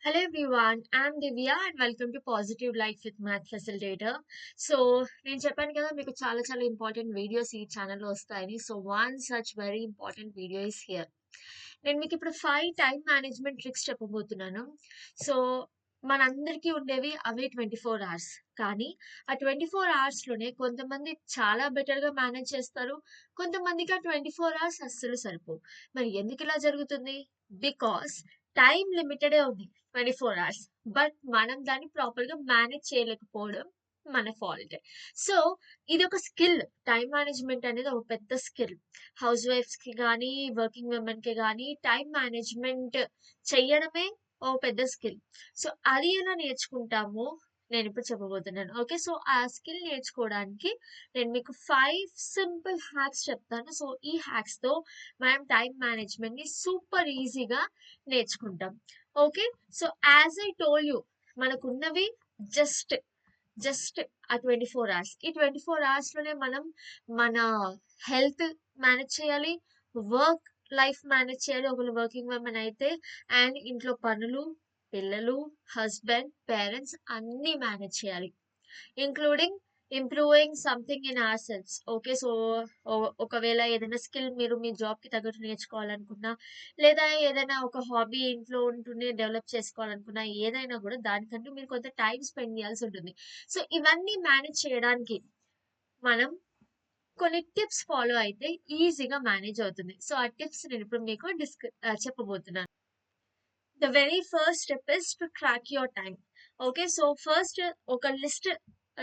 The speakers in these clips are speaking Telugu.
Hello everyone, I'm Divya and welcome to Positive Life with Math Facilitator. So నేను చెప్పాను కదా మీకు చాలా ఇంపార్టెంట్ వీడియోస్ ఈ ఛానల్లో వస్తాయని. So one such very important video is here. నేను మీకు ఇప్పుడు 5 టైం మేనేజ్మెంట్ ట్రిక్స్ చెప్పబోతున్నాను. సో మనందరికీ ఉండేవి అవే 24 అవర్స్. కానీ ఆ 24 అవర్స్‌లోనే కొంతమంది చాలా బెటర్‌గా మేనేజ్ చేస్తారు. కొంతమందికి ఆ 24 అవర్స్ అస్సలు సరిపోవు. మరి ఎందుకు ఇలా జరుగుతుంది? బికాస్ టైం లిమిటెడే ఉంది. 24 అవర్స్. బట్ మనం దాన్ని ప్రాపర్‌గా మేనేజ్ చేయలేకపోవడం మన ఫాల్ట్. సో, ఇదొక స్కిల్. టైమ్ మేనేజ్‌మెంట్ అనేది ఒక పెద్ద స్కిల్. హౌస్ వైఫ్స్‌కి గానీ, వర్కింగ్ విమెన్‌కి గానీ టైమ్ మేనేజ్‌మెంట్ చెయ్యడమే ఓ పెద్ద స్కిల్. సో, అది ఎలా నేర్చుకుంటామో నేనిప్పుడు చెప్పబోతున్నాను. ఓకే. సో, ఆ స్కిల్ నేర్చుకోవడానికి నేను మీకు 5 సింపుల్ హ్యాక్స్ చెప్తాను. సో, ఈ హ్యాక్స్‌తో మనం టైమ్ మేనేజ్‌మెంట్‌ని సూపర్ ఈజీగా నేర్చుకుంటాం. Okay. So, as I told you మనకున్నవి జస్ట్, జస్ట్ ఆ 24 అవర్స్. ఈ 24 అవర్స్‌లోనే మనం మన హెల్త్ మేనేజ్ చేయాలి. వర్క్ లైఫ్ మేనేజ్ చేయాలి. ఒకవేళ వర్కింగ్ విమెన్ అయితే అండ్ ఇంట్లో పనులు, పిల్లలు, హస్బెండ్, పేరెంట్స్ అన్నీ మేనేజ్ చేయాలి. Including improving something in our selfs. Okay. So, ఒకవేళ ఏదైనా స్కిల్ మీరు మీ జాబ్‌కి తగ్గట్టు నేర్చుకోవాలనుకున్నా, లేదా ఏదైనా ఒక హాబీ ఇంట్లో ఉంటూనే డెవలప్ చేసుకోవాలనుకున్నా, ఏదైనా గూడా దానికంటూ మీరు కొంత టైమ్ స్పెండ్ చేయాల్సుంటుంది. సో, ఇవన్నీ మేనేజ్ చేయడానికి మనం కొన్ని టిప్స్ ఫాలో అయితే ఈజీగా మేనేజ్ అవుతుంది. సో, ఆ టిప్స్ నేనిప్పుడు మీకు చెప్పబోతున్నాను. The very first step is to track your time. Okay. So, first ఒక లిస్ట్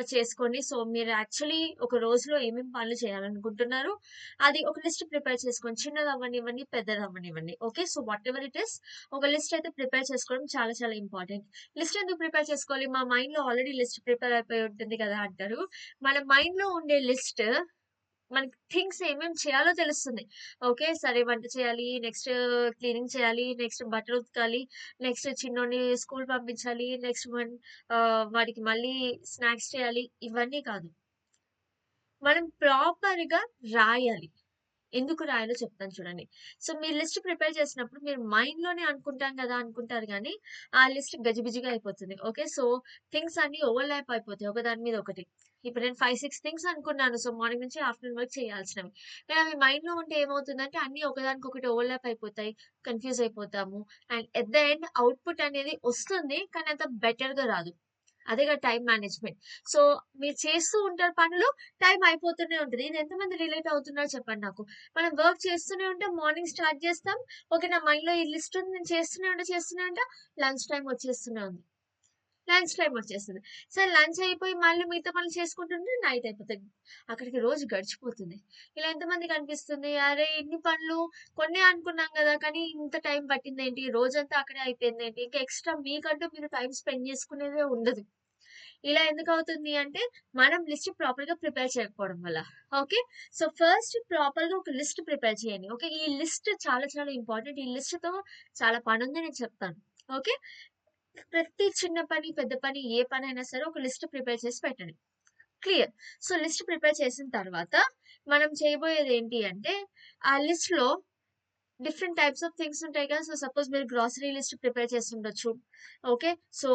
చేసుకోండి. సో, మీరు యాక్చువల్లీ ఒక రోజులో ఏమేం పనులు చేయాలనుకుంటున్నారు, అది ఒక లిస్ట్ ప్రిపేర్ చేసుకోండి. చిన్నదవ్వనివ్వండి, పెద్దదవ్వనివ్వండి. Okay. So, whatever it is ఒక లిస్ట్ అయితే ప్రిపేర్ చేసుకోవడం చాలా ఇంపార్టెంట్. లిస్ట్ ఎందుకు ప్రిపేర్ చేసుకోవాలి? మా మైండ్‌లో ఆల్రెడీ లిస్ట్ ప్రిపేర్ అయిపోయి ఉంటుంది కదా అంటారు. మన మైండ్‌లో ఉండే లిస్ట్ మనకి థింగ్స్ ఏమేమి చేయాలో తెలుస్తుంది. ఓకే. సరే వంట చేయాలి, నెక్స్ట్ క్లీనింగ్ చేయాలి, నెక్స్ట్ బట్టలు ఉతకాలి, నెక్స్ట్ చిన్నోడిని స్కూల్ పంపించాలి, నెక్స్ట్ వాడికి మళ్ళీ స్నాక్స్ చేయాలి. ఇవన్నీ కాదు. మనం ప్రాపర్‌గా రాయాలి. ఎందుకు రాయాలో చెప్తాను చూడండి. సో, మీరు లిస్ట్ ప్రిపేర్ చేసినప్పుడు మీరు మైండ్‌లోనే అనుకుంటాం గదా! అనుకుంటారు గానీ, ఆ లిస్ట్ గజిబిజిగా అయిపోతుంది. ఓకే. సో, థింగ్స్ అన్నీ ఓవర్‌లాప్ అయిపోతాయి ఒకదాని మీద ఒకటి. ఇప్పుడు నేను 5, 6 థింగ్స్ అనుకున్నాను. సో, మార్నింగ్ నుంచి ఆఫ్టర్‌నూన్ వరకు చేయాల్సినవి. కానీ అవి మైండ్‌లో ఉంటే ఏమవుతుందంటే అన్నీ ఒకదానికొకటి ఓవర్‌లాప్ అయిపోతాయి. కన్‌ఫ్యూజ్ అయిపోతాము. And at the end output అనేది వస్తుంది. కానీ అంత బెటర్‌గా రాదు. అదేగా టైమ్ మేనేజ్‌మెంట్. సో, మీరు చేస్తూ ఉంటారు పనులు, టైం అయిపోతూనే ఉంటది. ఇది ఎంతమంది రిలేట్ అవుతున్నారో చెప్పండి నాకు. మనం వర్క్ చేస్తూనే ఉంటాం. మార్నింగ్ స్టార్ట్ చేస్తాం. ఓకే. నా మైండ్‌లో ఈ లిస్ట్ ఉంది. నేను చేస్తూనే ఉంటా. లంచ్ టైమ్ వచ్చేస్తూనే ఉంది. లంచ్ టైమ్ వచ్చేస్తది. సరే లంచ్ అయిపోయి మళ్ళీ మిగతా పనులు చేసుకుంటుంటే నైట్ అయిపోతది. అక్కడికి రోజు గడిచిపోతుంది. ఇలా ఎంతమందికి అనిపిస్తుంది? అరే! ఇన్ని పనులు కొన్నే అనుకున్నాం గదా! కానీ ఇంత టైం పట్టిందేంటి? రోజంతా అక్కడే అయిపోయిందేంటి? ఇంకా ఎక్స్‌ట్రా మీకంటూ మీరు టైమ్ స్పెండ్ చేసుకునేదే ఉండదు. ఇలా ఎందుకవుతుంది అంటే, మనం లిస్ట్ ప్రాపర్‌గా ప్రిపేర్ చేయకపోవడం వల్ల. ఓకే. సో, ఫస్ట్ ప్రాపర్‌గా ఒక లిస్ట్ ప్రిపేర్ చేయండి. ఓకే. ఈ లిస్ట్ చాలా ఇంపార్టెంట్. ఈ లిస్ట్‌తో చాలా పనుంది నేను చెప్తాను. ఓకే. ప్రతి చిన్న పని, పెద్ద పని ఏ పనైనా సరే ఒక లిస్ట్ ప్రిపేర్ చేసి పెట్టండి. క్లియర్. సో, లిస్ట్ ప్రిపేర్ చేసిన తర్వాత మనం చేయబోయేదేంటి అంటే, ఆ లిస్ట్‌లో డిఫరెంట్ టైప్స్ ఆఫ్ థింగ్స్ ఉంటాయి కదా! సో, సపోజ్ మీరు గ్రాసరీ లిస్ట్ ప్రిపేర్ చేసుండొచ్చు. Okay. So,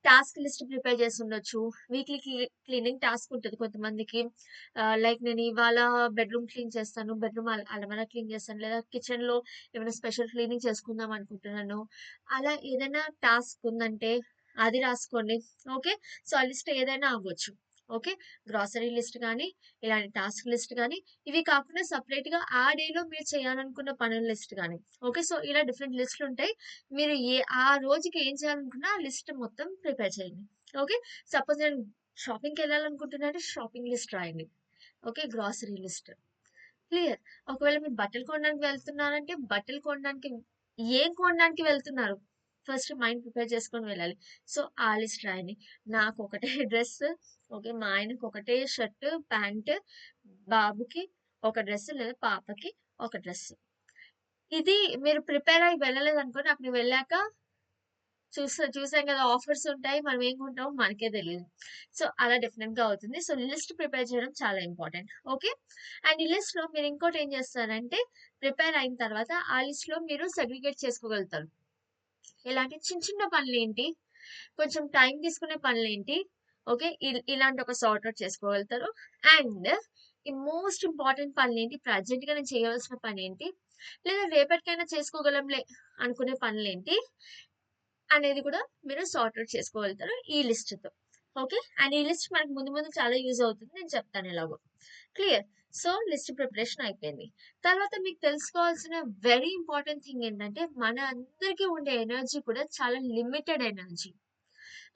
task list prepare చేసుండొచ్చు. వీక్లీ క్లీనింగ్ టాస్క్ ఉంటది కొంతమందికి. లైక్ నేను ఇవాళ బెడ్‌రూమ్ క్లీన్ చేస్తాను. బెడ్‌రూమ్ అలమారా క్లీన్ చేస్తాను. లేదా కిచెన్‌లో ఏమైనా స్పెషల్ క్లీనింగ్ చేసుకుందాం అనుకుంటున్నాను. అలా ఏదైనా టాస్క్ ఉందంటే అది రాసుకోండి. ఓకే. సో, ఆ లిస్ట్ ఏదైనా అవ్వచ్చు. ఓకే. గ్రాసరీ లిస్ట్ గానీ, ఇలాంటి టాస్క్ లిస్ట్ గానీ, ఇవి కాకుండా సెపరేట్‌గా ఆ డేలో మీరు చేయాలనుకున్న పనుల లిస్ట్ గాని. ఓకే. సో, ఇలా డిఫరెంట్ లిస్ట్‌లుంటాయి. మీరు ఆ రోజుకి ఏం చేయాలనుకున్నా ఆ లిస్ట్ మొత్తం ప్రిపేర్ చేయండి. ఓకే. సపోజ్ నేను షాపింగ్‌కెళ్ళాలనుకుంటున్నా అంటే షాపింగ్ లిస్ట్ రాయండి. ఓకే. Grocery list. క్లియర్. ఒకవేళ మీరు బట్టలు కొనడానికి వెళ్తున్నారంటే బట్టలు కొనడానికి ఏం కొనడానికి వెళ్తున్నారు? ఫస్ట్ మైండ్ ప్రిపేర్ చేసుకొని వెళ్ళాలి. సో, ఆ లిస్ట్ రాయండి. నాకొకటే డ్రెస్. ఓకే. మా ఆయనకొకటే షర్ట్, ప్యాంట్, బాబుకి ఒక డ్రెస్ లేదా పాపకి ఒక డ్రెస్. ఇది మీరు ప్రిపేర్ అయ్యి వెళ్ళలేదనుకోండి అక్కడికి వెళ్ళాక చూసాం కదా! ఆఫర్స్ ఉంటాయి. మనం ఏం కొంటామో మనకే తెలీదు. సో, అలా డెఫినెట్‌గా అవుతుంది. సో, లిస్ట్ ప్రిపేర్ చేయడం చాలా ఇంపార్టెంట్. ఓకే. అండ్ ఈ లిస్ట్‌లో మీరు ఇంకోటి ఏం చేస్తారంటే ప్రిపేర్ అయిన తర్వాత ఆ లిస్ట్‌లో మీరు సెగ్రిగేట్ చేసుకోగలుగుతారు. ఇలాంటి చిన్న చిన్న పనులేంటి, కొంచెం టైం తీసుకునే పనులేంటి, ఓకే, ఇలాంటి ఒక సార్ట్ అవుట్ చేసుకోగలుగుతారు. అండ్ ఈ మోస్ట్ ఇంపార్టెంట్ పనులేంటి, ప్రజెంట్గా నేను చేయవలసిన పని ఏంటి, లేదా రేపటికైనా చేసుకోగలంలే అనుకునే పనులేంటి అనేది కూడా మీరు సార్ట్ అవుట్ చేసుకోగలుగుతారు ఈ లిస్ట్తో. ఓకే, అండ్ ఈ లిస్ట్ మనకు ముందు ముందు చాలా యూజ్ అవుతుంది, నేను చెప్తాను ఎలాగో. క్లియర్. సో లిస్ట్ ప్రిపరేషన్ అయిపోయింది. తర్వాత మీకు తెలుసుకోవాల్సిన వెరీ ఇంపార్టెంట్ థింగ్ ఏంటంటే, మన అందరికీ ఉండే ఎనర్జీ కూడా చాలా లిమిటెడ్ ఎనర్జీ.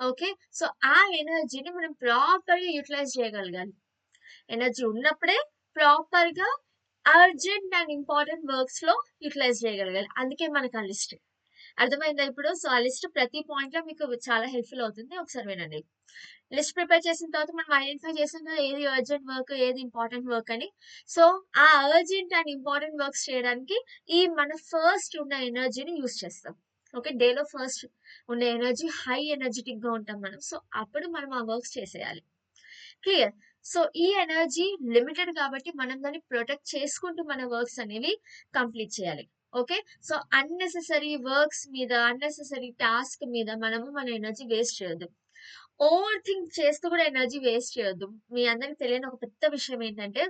ఓకే, సో ఆ ఎనర్జీని మనం ప్రాపర్గా యూటిలైజ్ చేయగలగాలి. ఎనర్జీ ఉన్నప్పుడే ప్రాపర్గా అర్జెంట్ అండ్ ఇంపార్టెంట్ వర్క్స్ లో యూటిలైజ్ చేయగలగాలి. అందుకే మనకు ఆ లిస్ట్. అర్థమైందా ఇప్పుడు? సో ఆ లిస్ట్ ప్రతి పాయింట్ లో మీకు చాలా హెల్ప్ఫుల్ అవుతుంది. ఒకసారి వినండి. లిస్ట్ ప్రిపేర్ చేసిన తర్వాత మనం ఐడెంటిఫై చేసాం కదా, ఏది అర్జెంట్ వర్క్, ఏది ఇంపార్టెంట్ వర్క్ అని. సో ఆ అర్జెంట్ అండ్ ఇంపార్టెంట్ వర్క్స్ చేయడానికి ఈ మన ఫస్ట్ ఉన్న ఎనర్జీని యూస్ చేస్తాం. ఓకే, డేలో ఫస్ట్ ఉండే ఎనర్జీ హై ఎనర్జెటిక్ గా ఉంటాం మనం. సో అప్పుడు మనం ఆ వర్క్స్ చేసేయాలి. క్లియర్. సో ఈ ఎనర్జీ లిమిటెడ్ కాబట్టి మనం దాన్ని ప్రొటెక్ట్ చేసుకుంటూ మన వర్క్స్ అనేవి కంప్లీట్ చేయాలి. ఓకే, సో అన్నెసెసరీ వర్క్స్ మీద, అన్నెసెసరీ టాస్క్ మీద మనము మన ఎనర్జీ వేస్ట్ చేయొద్దు. ఓవర్ థింక్ చేస్తూ కూడా ఎనర్జీ వేస్ట్ చేయొద్దు. మీ అందరికి తెలియని ఒక పెద్ద విషయం ఏంటంటే,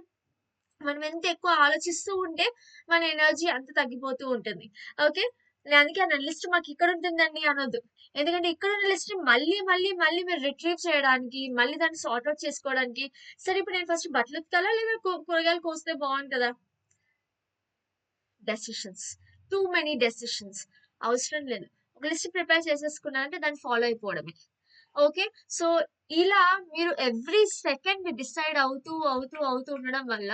మనం ఎంత ఎక్కువ ఆలోచిస్తూ ఉంటే మన ఎనర్జీ అంత తగ్గిపోతూ ఉంటుంది. ఓకే, నేను అందుకే అన్న లిస్ట్ మాకు ఇక్కడ ఉంటుందండి అనొద్దు. ఎందుకంటే ఇక్కడ ఉన్న లిస్ట్ మళ్ళీ మళ్ళీ మళ్ళీ మీరు రిట్రీవ్ చేయడానికి, మళ్ళీ దాన్ని సార్ట్ అవుట్ చేసుకోవడానికి, సరే ఇప్పుడు నేను ఫస్ట్ బట్టలు ఉతకాలా లేదా కూరగాయలు కోస్తే బాగుంటుందా, డెసిషన్స్, టూ మెనీ డెసిషన్స్ అవసరం లేదు. ఒక లిస్ట్ ప్రిపేర్ చేసేసుకున్నారంటే దాన్ని ఫాలో అయిపోవడమే. ఓకే, సో ఇలా మీరు ఎవ్రీ సెకండ్ డిసైడ్ అవుతూ అవుతూ అవుతూ ఉండడం వల్ల,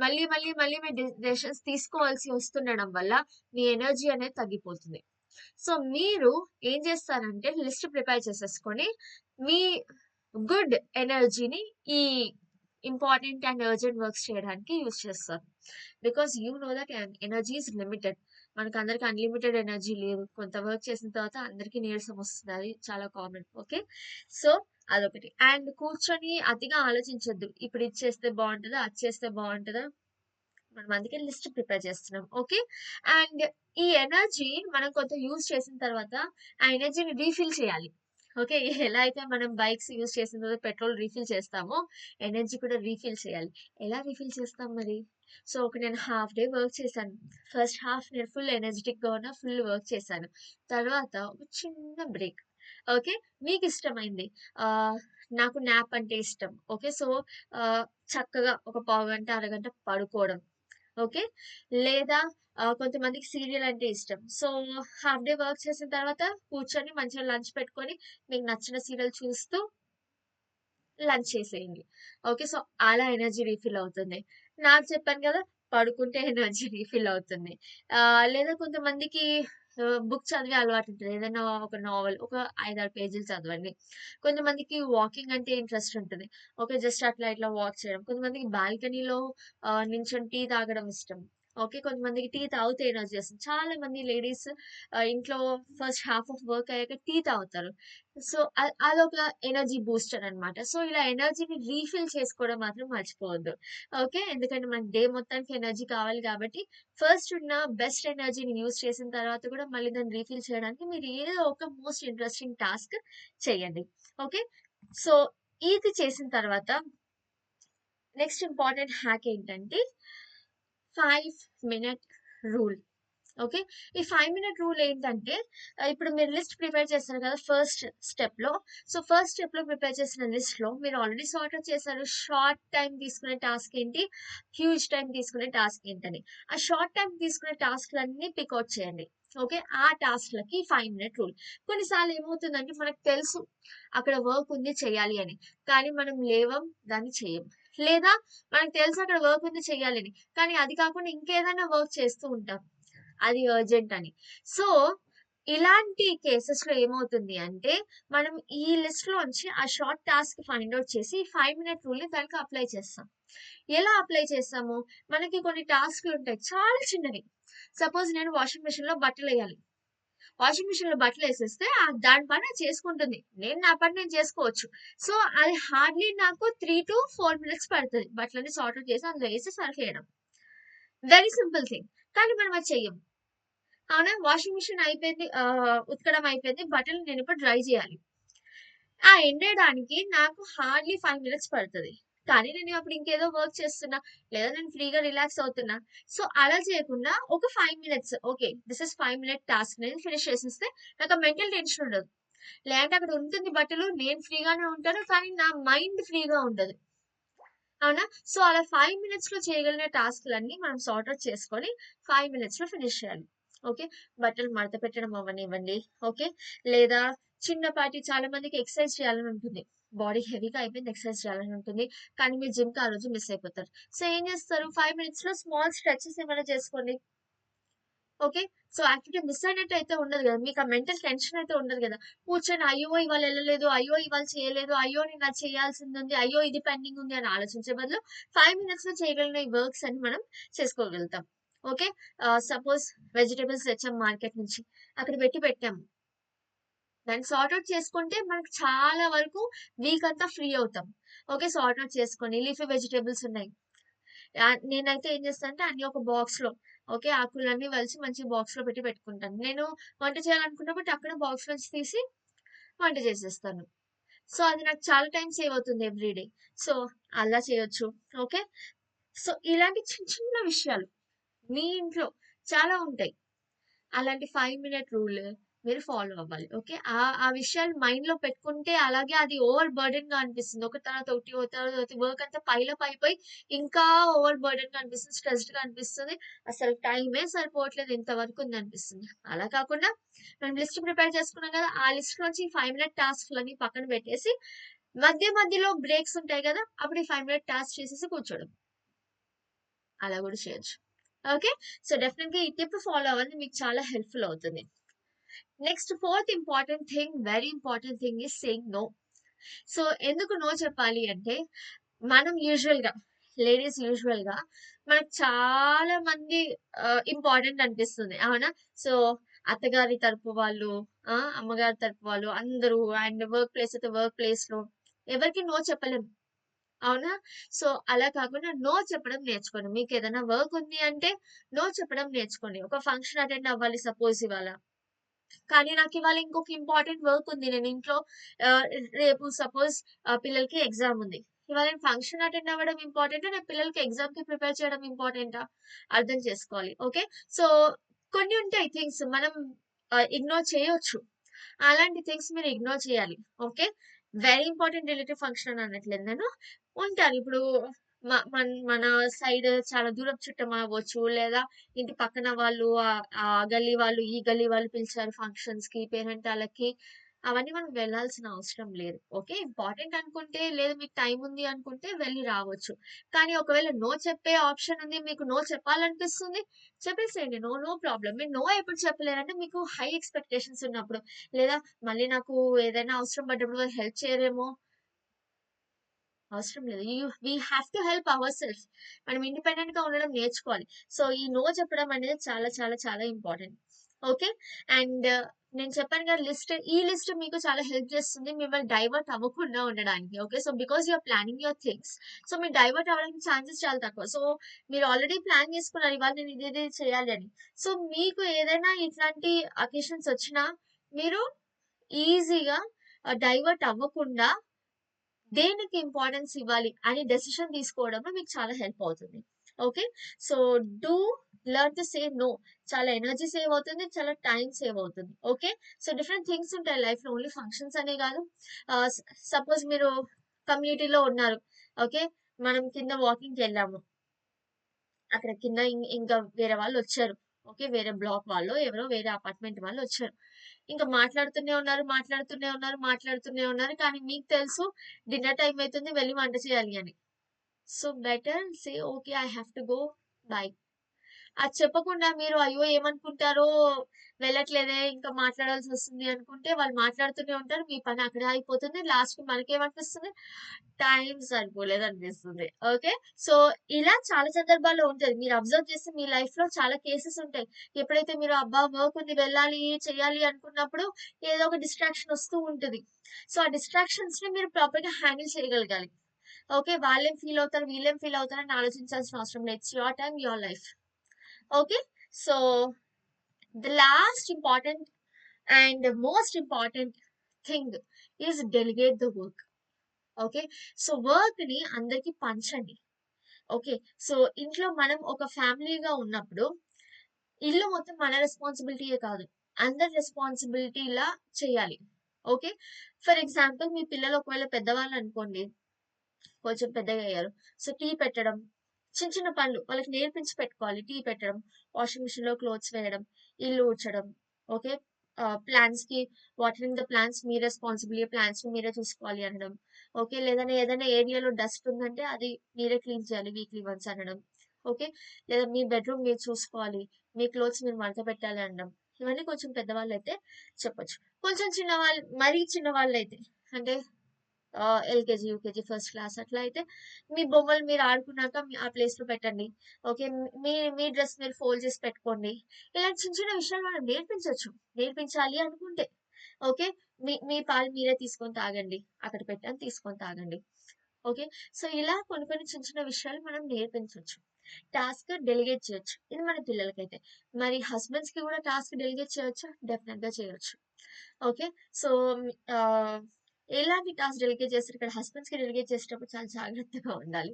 మళ్ళీ మళ్ళీ మళ్ళీ మీ డెసిషన్స్ తీసుకోవాల్సి వస్తుండడం వల్ల మీ ఎనర్జీ అనేది తగ్గిపోతుంది. సో మీరు ఏం చేస్తారంటే లిస్ట్ ప్రిపేర్ చేసేసుకొని మీ గుడ్ ఎనర్జీని ఈ ఇంపార్టెంట్ అండ్ అర్జెంట్ వర్క్స్ చేయడానికి యూజ్ చేస్తారు. Because you know that energy is limited. మనకు అందరికి అన్లిమిటెడ్ ఎనర్జీ లేదు. కొంత వర్క్ చేసిన తర్వాత అందరికీ నీరసం వస్తుంది, అది చాలా కామన్. ఓకే, సో అదొకటి. అండ్ కూర్చొని అతిగా ఆలోచించొద్దు, ఇప్పుడు ఇది చేస్తే బాగుంటుందా, అది చేస్తే బాగుంటుందా. మనం అందుకే లిస్ట్ ప్రిపేర్ చేస్తున్నాం. ఓకే, అండ్ ఈ ఎనర్జీ మనం కొంత యూజ్ చేసిన తర్వాత ఆ ఎనర్జీని రీఫిల్ చేయాలి. ఓకే, ఎలా అయితే మనం బైక్స్ యూజ్ చేసిన తర్వాత పెట్రోల్ రీఫిల్ చేస్తామో, ఎనర్జీ కూడా రీఫిల్ చేయాలి. ఎలా రీఫిల్ చేస్తాం మరి? సో ఒక నేను హాఫ్ డే వర్క్ చేశాను. ఫస్ట్ హాఫ్ నేను ఫుల్ ఎనర్జెటిక్ గా ఉన్న, ఫుల్ వర్క్ చేశాను. తర్వాత ఒక చిన్న బ్రేక్. ఓకే, మీకు ఇష్టమైంది. ఆ నాకు నాప్ అంటే ఇష్టం. ఓకే, సో చక్కగా ఒక పావు గంట అరగంట పడుకోవడం. ఓకే, లేదా కొంతమందికి సీరియల్ అంటే ఇష్టం. సో హాఫ్ డే వర్క్ చేసిన తర్వాత కూర్చొని మంచిగా లంచ్ పెట్టుకొని మీకు నచ్చిన సీరియల్ చూస్తూ లంచ్ చేసేయండి. ఓకే, సో అలా ఎనర్జీ రీఫిల్ అవుతుంది. నాకు చెప్పాను కదా, పడుకుంటే ఎనర్జీ రీఫిల్ అవుతుంది. లేదా కొంతమందికి బుక్ చదివే అలవాటు ఉంటుంది. ఏదైనా ఒక నావెల్ ఒక 5, 6 పేజీలు చదవండి. కొంతమందికి వాకింగ్ అంటే ఇంట్రెస్ట్ ఉంటుంది. ఓకే, జస్ట్ అట్లా ఇట్లా వాక్ చేయడం. కొంతమందికి బాల్కనీలో నించొని టీ తాగడం ఇష్టం. ఓకే, కొంతమందికి టీ తాగితే ఎనర్జీ వస్తుంది. చాలా మంది లేడీస్ ఇంట్లో ఫస్ట్ హాఫ్ ఆఫ్ వర్క్ అయ్యాక టీ తాగుతారు. సో అదొక ఎనర్జీ బూస్టర్ అన్నమాట. సో ఇలా ఎనర్జీని రీఫిల్ చేసుకోవడం మాత్రం మర్చిపోవద్దు. ఓకే, ఎందుకంటే మనకి డే మొత్తానికి ఎనర్జీ కావాలి కాబట్టి ఫస్ట్ ఉన్న బెస్ట్ ఎనర్జీని యూజ్ చేసిన తర్వాత కూడా మళ్ళీ దాన్ని రీఫిల్ చేయడానికి మీరు ఏదో ఒక మోస్ట్ ఇంట్రెస్టింగ్ టాస్క్ చేయండి. ఓకే, సో ఇది చేసిన తర్వాత నెక్స్ట్ ఇంపార్టెంట్ హ్యాక్ ఏంటంటే 5 minute రూల్. ఓకే, ఈ 5 minute రూల్ ఏంటంటే, ఇప్పుడు మీరు లిస్ట్ ప్రిపేర్ చేస్తారు కదా ఫస్ట్ స్టెప్ లో. సో ఫస్ట్ స్టెప్ లో ప్రిపేర్ చేసిన లిస్ట్ లో మీరు ఆల్రెడీ సార్ట్ అవుట్ చేశారు. షార్ట్ టైం తీసుకునే టాస్క్ ఏంటి, హ్యూజ్ టైం తీసుకునే టాస్క్ ఏంటని. ఆ షార్ట్ టైం తీసుకునే టాస్క్లన్నీ పికౌట్ చేయండి. ఓకే, ఆ టాస్క్లకి 5 minute రూల్. కొన్నిసార్లు ఏమవుతుందంటే మనకు తెలుసు అక్కడ వర్క్ ఉంది చేయాలి అని, కానీ మనం లేవం, దాన్ని చేయం. లేదా మనకు తెలుసు అక్కడ వర్క్ ఉంది చేయాలని, కానీ అది కాకుండా ఇంకేదైనా వర్క్ చేస్తూ ఉంటాం, అది అర్జెంట్ అని. సో ఇలాంటి కేసెస్ లో ఏమవుతుంది అంటే, మనం ఈ లిస్ట్ లోంచి ఆ షార్ట్ టాస్క్ ఫైండ్ అవుట్ చేసి 5 minute రూల్ ని దానికి అప్లై చేస్తాం. ఎలా అప్లై చేస్తాము? మనకి కొన్ని టాస్క్లు ఉంటాయి చాలా చిన్నవి. సపోజ్ నేను వాషింగ్ మిషన్ లో బట్టలు వేయాలి. వాషింగ్ మిషన్ లో బట్టలు వేసేస్తే దాని పని అది చేసుకుంటుంది, నేను నా పని నేను చేసుకోవచ్చు. సో అది హార్డ్లీ నాకు 3 to 4 minutes పడుతుంది, బట్టలన్నీ సార్ట్ అవుట్ చేసి అందులో వేసి సర్ఫ్ వేయడం. వెరీ సింపుల్ థింగ్, కానీ మనం అది చెయ్యం. అవునా? వాషింగ్ మిషన్ అయిపోయింది. ఉతకడం అయిపోయింది. బట్టలు నేనిప్పుడు డ్రై జేయాలి. ఆ ఎండేయడానికి నాకు హార్డ్‌లీ 5 మినిట్స్ పడతది. కానీ నేను అప్పుడు ఇంకేదో వర్క్ చేస్తున్నా, లేదా నేను ఫ్రీగా రిలాక్స్ అవుతున్నా. సో, అలా చేయకుండా ఒక 5 minutes okay. This is 5 minute task నేను ఫినిష్ చేసేస్తే నాకు ఆ మెంటల్ టెన్షన్ ఉండదు. లేదంటే అక్కడ ఉంటుంది బట్టలు, నేను ఫ్రీగానే ఉంటాను. కానీ నా మైండ్ ఫ్రీగా ఉండదు. అవునా? సో, అలా 5 మినిట్స్‌లో చేయగలిగిన టాస్క్‌లన్నీ మనం సార్ట్ ఔట్ చేసుకొని 5 మినిట్స్‌లో ఫినిష్ చేయాలి. ఓకే. బట్టలు మడత పెట్టడం అవ్వనివ్వండి. ఓకే. లేదా చిన్నపాటి చాలా మందికి ఎక్సర్సైజ్ చేయాలని ఉంటుంది. బాడీ హెవీగా అయిపోయింది ఎక్సర్సైజ్ చేయాలని ఉంటుంది. కానీ మీరు జిమ్‌కి ఆ రోజు మిస్ అయిపోతారు. సో, ఏం చేస్తారు 5 మినిట్స్‌లో స్మాల్ స్ట్రెచెస్ ఏమైనా చేసుకోండి. ఓకే. సో, యాక్టివిటీ మిస్ అయినట్టయితే ఉండదు గదా! మీకు ఆ మెంటల్ టెన్షన్ అయితే ఉండదు గదా! కూర్చొని అయ్యో! ఇవాళ ఎళ్ళలేదు. అయ్యో! ఇవాళ చేయలేదు. అయ్యో! నేను అది చేయాల్సిందుంది. అయ్యో! ఇది పెండింగ్ ఉంది అని ఆలోచించే బదులు 5 మినిట్స్‌లో చేయగలిగిన ఈ వర్క్స్ అన్ని మనం చేసుకోగలుగుతాం. ఓకే. సపోజ్ వెజిటబుల్స్ తెచ్చాం మార్కెట్ నుంచి. అక్కడ పెట్టాము. దాన్ని సార్ట్ ఔట్ చేసుకుంటే మనకు చాలా వరకు వీక్ అంతా ఫ్రీ అవుతాం. ఓకే. సార్ట్ ఔట్ చేసుకొని లీఫీ వెజిటబుల్స్ ఉన్నాయి. నేనైతే ఏం చేస్తానంటే అన్నీ ఒక బాక్స్‌లో ఓకే. ఆకులన్నీ వలిచి మంచిగా బాక్స్‌లో పెట్టుకుంటాను. నేను వంట చేయాలనుకున్నప్పుడు టక్కున బాక్స్‌లోంచి తీసి వంట చేసేస్తాను. సో, అది నాకు చాలా టైమ్ సేవ్ అవుతుంది ఎవ్రీ డే. సో, అలా చేయొచ్చు. ఓకే. సో, ఇలాంటి చిన్న చిన్న విషయాలు మీ ఇంట్లో చాలా ఉంటాయి. అలాంటి 5 మినిట్ రూల్ మీరు ఫాలో అవ్వాలి. ఓకే. ఆ విషయాలు మైండ్‌లో పెట్టుకుంటే అలాగే అది ఓవర్ బర్డెన్‌గా అనిపిస్తుంది. ఒకటి తర్వాత ఒకటి, ఒకటి తర్వాత ఒకటి వర్క్ అంతా పైలప్ అయిపోయి ఇంకా ఓవర్ బర్డెన్‌గా అనిపిస్తుంది. స్ట్రెస్డ్‌గా అనిపిస్తుంది. అసలు టైమే సరిపోవట్లేదు ఇంతవరకు ఉందనిపిస్తుంది. అలా కాకుండా మనం లిస్ట్ ప్రిపేర్ చేసుకున్నాం కదా! ఆ లిస్ట్‌లోంచి 5 మినిట్ టాస్క్‌లని పక్కన పెట్టేసి మధ్యలో బ్రేక్స్ ఉంటాయి కదా! అప్పుడు ఈ 5 మినిట్ టాస్క్ చేసేసి కూర్చోవడం. అలా కూడా చేయొచ్చు. ఓకే. సో, డెఫినెట్‌గా ఈ టిప్ ఫాలో అవ్వండి. మీకు చాలా హెల్ప్‌ఫుల్ అవుతుంది. Next fourth important thing, very important thing is saying no. So, ఎందుకు నో చెప్పాలి అంటే, మనం యూజువల్‌గా లేడీస్ మనకు చాలా మంది ఇంపార్టెంట్ అనిపిస్తుంది. అవునా? సో, అత్తగారి తరపు వాళ్ళు, అమ్మగారి తరపు వాళ్ళు అందరూ అండ్ వర్క్ ప్లేస్ అయితే వర్క్ ప్లేస్‌లో ఎవరికీ నో చెప్పలేం. అవునా? సో, అలా కాకుండా నో చెప్పడం నేర్చుకోండి. మీకేదైనా వర్క్ ఉంది అంటే, నో చెప్పడం నేర్చుకోండి. ఒక ఫంక్షన్ అటెండ్ అవ్వాలి సపోజ్ ఇవాళ. కానీ నాకివాళ ఇంకొక ఇంపార్టెంట్ వర్క్ ఉంది. నేను ఇంట్లో ఆహ్, రేపు సపోజ్ పిల్లలకి ఎగ్జామ్ ఉంది. ఇవాళ నేను ఫంక్షన్ అటెండ్ అవ్వడం ఇంపార్టెంటా? నా పిల్లలకి ఎగ్జామ్‌కి ప్రిపేర్ చేయడం ఇంపార్టెంటా? అర్థం చేసుకోవాలి. ఓకే. సో, కొన్ని ఉంటాయి థింగ్స్ మనం ఇగ్నోర్ చేయొచ్చు. అలాంటి థింగ్స్ మీరు ఇగ్నోర్ చేయాలి. Okay. Very important relative function అని అనట్లేదు నేను. ఉంటారు. ఇప్పుడు మన సైడ్ చాలా దూరపు చుట్టం అవ్వచ్చు. లేదా ఇంటి పక్కన వాళ్ళు గల్లీ వాళ్ళు, ఈ గల్లీ వాళ్ళు పిలిచారు ఫంక్షన్స్‌కి, పేరంటాలకి. అవన్నీ మనం వెళ్ళాల్సిన అవసరం లేదు. ఓకే. ఇంపార్టెంట్ అనుకుంటే, లేదు మీకు టైం ఉంది అనుకుంటే వెళ్లి రావచ్చు. కానీ ఒకవేళ నో చెప్పే ఆప్షన్ ఉంది. మీకు నో చెప్పాలనిపిస్తుంది. చెప్పేసేయండి. No problem. మీరు నో ఎప్పుడు చెప్పలేరంటే మీకు హై ఎక్స్‌పెక్టేషన్స్ ఉన్నప్పుడు. లేదా మళ్ళీ నాకు ఏదైనా అవసరం పడ్డప్పుడు వాళ్ళు హెల్ప్ చేయరేమో అవసరం లేదు. We have to help our self. మనం ఇండిపెండెంట్‌గా ఉండడం నేర్చుకోవాలి. సో, ఈ నో చెప్పడం అనేది చాలా చాలా చాలా ఇంపార్టెంట్. ఓకే. అండ్ నేను చెప్పాను కదా ఈ లిస్ట్ మీకు చాలా హెల్ప్ చేస్తుంది. మిమ్మల్ని డైవర్ట్ అవ్వకుండా ఉండడానికి. Okay. So, because you are planning your things. So, మీరు డైవర్ట్ అవ్వడానికి ఛాన్సెస్ చాలా తక్కువ. సో, మీరు ఆల్రెడీ ప్లాన్ చేసుకున్నారు. ఇవాళ నేను ఇది చేయాలి అని. సో, మీకు ఏదైనా ఇట్లాంటి అకేషన్స్ వచ్చినా మీరు ఈజీగా డైవర్ట్ అవ్వకుండా దేనికి ఇంపార్టెన్స్ ఇవ్వాలి అని డెసిషన్ తీసుకోవడంలో మీకు చాలా హెల్ప్ అవుతుంది. Okay. So, do learn to say no. చాలా ఎనర్జీ సేవ్ అవుతుంది. చాలా టైమ్ సేవ్ అవుతుంది. ఓకే. సో, డిఫరెంట్ థింగ్స్ ఉంటాయి లైఫ్‌లో ఓన్లీ ఫంక్షన్స్ అనే కాదు. ఆహ్, స సపోజ్ మీరు కమ్యూనిటీలో ఉన్నారు. ఓకే. మనం కింద వాకింగ్‌కెళ్ళాము. అక్కడ కింద ఇంకా వేరే వాళ్ళొచ్చారు. ఓకే. వేరే బ్లాక్ వాళ్ళో, ఎవరో వేరే అపార్ట్‌మెంట్ వాళ్ళొచ్చారు. ఇంకా మాట్లాడుతూనే ఉన్నారు. కానీ మీకు తెలుసు డిన్నర్ టైమ్ అయితుంది. వెళ్లి వంట చేయాలి అని. So, better say okay. I have to go. By. అది చెప్పకుండా మీరు అయ్యో! ఏమనుకుంటారో వెళ్ళట్లేదే ఇంకా మాట్లాడాల్సొస్తుంది అనుకుంటే వాళ్ళు మాట్లాడుతూనే ఉంటారు. మీ పని అక్కడే ఆగిపోతుంది. లాస్ట్‌కి మనకేమనిపిస్తుంది? టైం సరిపోలేదనిపిస్తుంది. ఓకే. సో, ఇలా చాలా సందర్భాల్లో ఉంటది. మీరు అబ్జర్వ్ చేస్తే మీ లైఫ్‌లో చాలా కేసెస్ ఉంటాయి. ఎప్పుడైతే మీరు అబ్బా! వర్క్ ఉంది వెళ్ళాలి, చేయాలి అనుకున్నప్పుడు ఏదో ఒక డిస్ట్రాక్షన్ వస్తూ ఉంటది. సో, ఆ డిస్ట్రాక్షన్స్‌ని మీరు ప్రాపర్‌గా హ్యాండిల్ చేయగలగాలి. ఓకే. వాళ్ళేం ఫీల్ అవుతారు, వీళ్ళేం ఫీల్ అవుతారని ఆలోచించాల్సిన అవసరం లేదు. It's your time, your life. Okay. So, The last important and the most important thing is delegate the work. Okay. So వర్క్‌ని అందరికి పంచండి. ఓకే. సో ఇంట్లో మనం ఒక ఫ్యామిలీగా ఉన్నప్పుడు ఇల్లు మొత్తం మన రెస్పాన్సిబిలిటీయే కాదు. అందరి రెస్పాన్సిబిలిటీలా చేయాలి. ఓకే. ఫర్ ఎగ్జాంపుల్ మీ పిల్లలు ఒకవేళ పెద్దవాళ్ళనుకోండి, కొంచెం పెద్దగయ్యారు. సో టీ పెట్టడం, చిన్న చిన్న పనులు వాళ్ళకి నేర్పించి పెట్టుకోవాలి. టీ పెట్టడం, వాషింగ్ మిషన్‌లో క్లోత్స్ వేయడం, ఇల్లు ఊడ్చడం. ఓకే. ప్లాంట్స్‌కి వాటరింగ్ ద ప్లాంట్స్ మీ రెస్పాన్సిబిలిటీ. ప్లాంట్స్‌ని మీరే చూసుకోవాలి అనడం. ఓకే. లేదంటే ఏదైనా ఏరియాలో డస్ట్ ఉందంటే అది మీరే క్లీన్ చేయాలి వీక్లీ వన్స్ అనడం. ఓకే. లేదా మీ బెడ్‌రూమ్ మీరు చూసుకోవాలి. మీ క్లోత్స్ మీరు మడత పెట్టాలి అనడం. ఇవన్నీ కొంచెం పెద్దవాళ్ళైతే చెప్పొచ్చు. కొంచెం చిన్నవాళ్ళు, మరీ చిన్నవాళ్ళైతే అంటే ఎల్‌కేజీ, యూకేజీ, ఫస్ట్ క్లాస్ అట్లా అయితే మీ బొమ్మలు మీరు ఆడుకున్నాక ఆ ప్లేస్‌లో పెట్టండి. ఓకే. మీ మీ డ్రెస్ మీరు ఫోల్డ్ చేసి పెట్టుకోండి. ఇలాంటి చిన్న చిన్న విషయాలు మనం నేర్పించొచ్చు. నేర్పించాలి అనుకుంటే. ఓకే. మీ మీ పాలు మీరే తీసుకొని తాగండి. అక్కడ పెట్టాను తీసుకొని తాగండి. ఓకే. సో, ఇలా కొన్ని కొన్ని చిన్న చిన్న విషయాలు మనం నేర్పించొచ్చు. టాస్క్ డెలిగేట్ చేయొచ్చు. ఇది మన పిల్లలకైతే. మరి హస్బెండ్స్‌కి కూడా టాస్క్ డెలిగేట్ చేయొచ్చా? డెఫినెట్‌గా చేయొచ్చు. ఓకే. సో, ఆహ్, ఎలాంటి టాస్క్ డెలిగేట్ చేస్తారు? ఇక్కడ హస్బెండ్స్‌కి డెలిగేట్ చేసేటప్పుడు చాలా జాగ్రత్తగా ఉండాలి.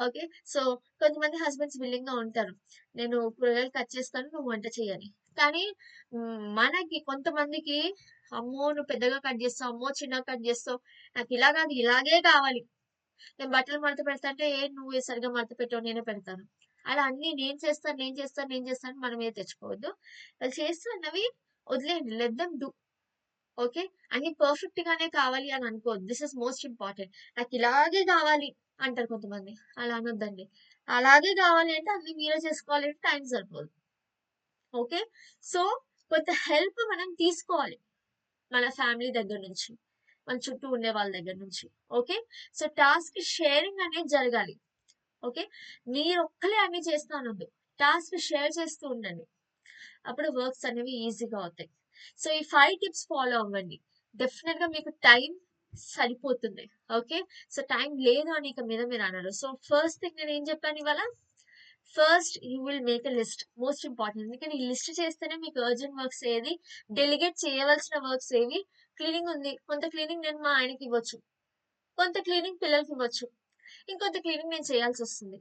ఓకే. సో, కొంతమంది హస్బెండ్స్ విల్లింగ్‌గా ఉంటారు. నేను కూరగాయలు కట్ చేస్తాను, నువ్వు వంట చెయ్యని. కానీ మనకి కొంతమందికి అమ్మో! నువ్వు పెద్దగా కట్ చేస్తావు, అమ్మో! చిన్నగా కట్ చేస్తావు. నాకు ఇలా కాదు ఇలాగే కావాలి. నేను బట్టలు మడత పెడతాంటే, "ఏ నువ్వు సరిగ్గా మడత పెట్టవు నేనే పెడతాను." అలా అన్నీ నేను చేస్తాను, నేను చేస్తాను, నేను చేస్తాను అని మన మీద తెచ్చుకోవద్దు. వాళ్ళు చేస్తున్నవి వదిలేయండి. Let them do. ఓకే. అన్ని పర్ఫెక్ట్ గానే కావాలి అని అనుకోవద్దు. This is most important. నాకు ఇలాగే కావాలి అంటారు కొంతమంది. అలా అనొద్దండి. అలాగే కావాలి అంటే అన్ని మీరే చేసుకోవాలి అంటే టైం సరిపోదు. ఓకే. సో, కొంత హెల్ప్ మనం తీసుకోవాలి. మన ఫ్యామిలీ దగ్గర నుంచి. మన చుట్టూ ఉండే వాళ్ళ దగ్గర నుంచి. ఓకే. సో, టాస్క్ షేరింగ్ అనేది జరగాలి. ఓకే. మీరొక్కలే అన్ని చేస్తా అనొద్దు. టాస్క్ షేర్ చేస్తూ ఉండండి. అప్పుడు వర్క్స్ అనేవి ఈజీగా అవుతాయి. సో, ఈ 5 టిప్స్ ఫాలో అవ్వండి. డెఫినిట్‌గా మీకు టైం సరిపోతుంది. ఓకే. సో, టైం లేదు అని ఇక మీద మీరు అనరు. సో, ఫస్ట్ థింగ్ నేనేం చెప్పాను ఇవాళ? First you will make a list. Most important. ఎందుకంటే ఈ లిస్ట్ చేస్తేనే మీకు అర్జెంట్ వర్క్స్ ఏది, డెలిగేట్ చేయవలసిన వర్క్స్ ఏవి, క్లీనింగ్ ఉంది. కొంత క్లీనింగ్ నేను మా ఆయనకివ్వచ్చు. కొంత క్లీనింగ్ పిల్లలకివ్వచ్చు. ఇంకొంత క్లీనింగ్ నేను చేయాల్సొస్తుంది.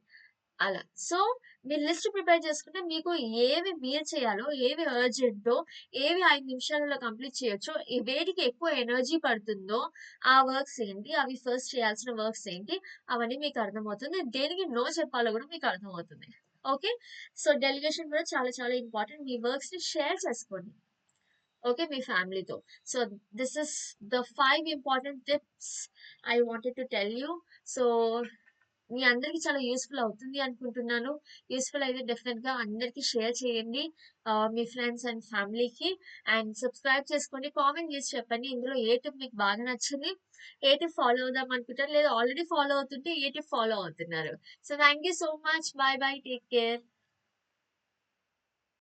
అలా. సో, మీరు లిస్ట్ ప్రిపేర్ చేసుకుంటే మీకు ఏవి మీరు చేయాలో, ఏవి అర్జెంటో, ఏవి 5 నిమిషాలలో కంప్లీట్ చేయొచ్చో, వేటికి ఎక్కువ ఎనర్జీ పడుతుందో, ఆ వర్క్స్ ఏంటి, అవి ఫస్ట్ చేయాల్సిన వర్క్స్ ఏంటి, అవన్నీ మీకు అర్థమవుతుంది. దేనికి నో చెప్పాలో గూడా మీకు అర్థమవుతుంది. ఓకే. సో, డెలిగేషన్ కూడా చాలా చాలా ఇంపార్టెంట్. మీ వర్క్స్‌ని షేర్ చేసుకోండి. ఓకే. మీ ఫ్యామిలీతో. So, this is the 5 important tips I wanted to tell you. So, మీ అందరికి చాలా యూస్‌ఫుల్ అవుతుంది అనుకుంటున్నాను. యూస్‌ఫుల్ అయితే డెఫినిట్‌గా అందరికి షేర్ చేయండి. మీ ఫ్రెండ్స్ అండ్ ఫ్యామిలీకి. అండ్ సబ్స్క్రైబ్ చేసుకోండి. కామెంట్ చేసి చెప్పండి. ఇందులో ఏ టిప్ మీకు బాగా నచ్చింది? ఏ టిప్ ఫాలో అవుదాం అనుకుంటారు? లేదా ఆల్రెడీ ఫాలో అవుతుంటే ఏ టిప్ ఫాలో అవుతున్నారు? So, thank you so much. By by. Take care.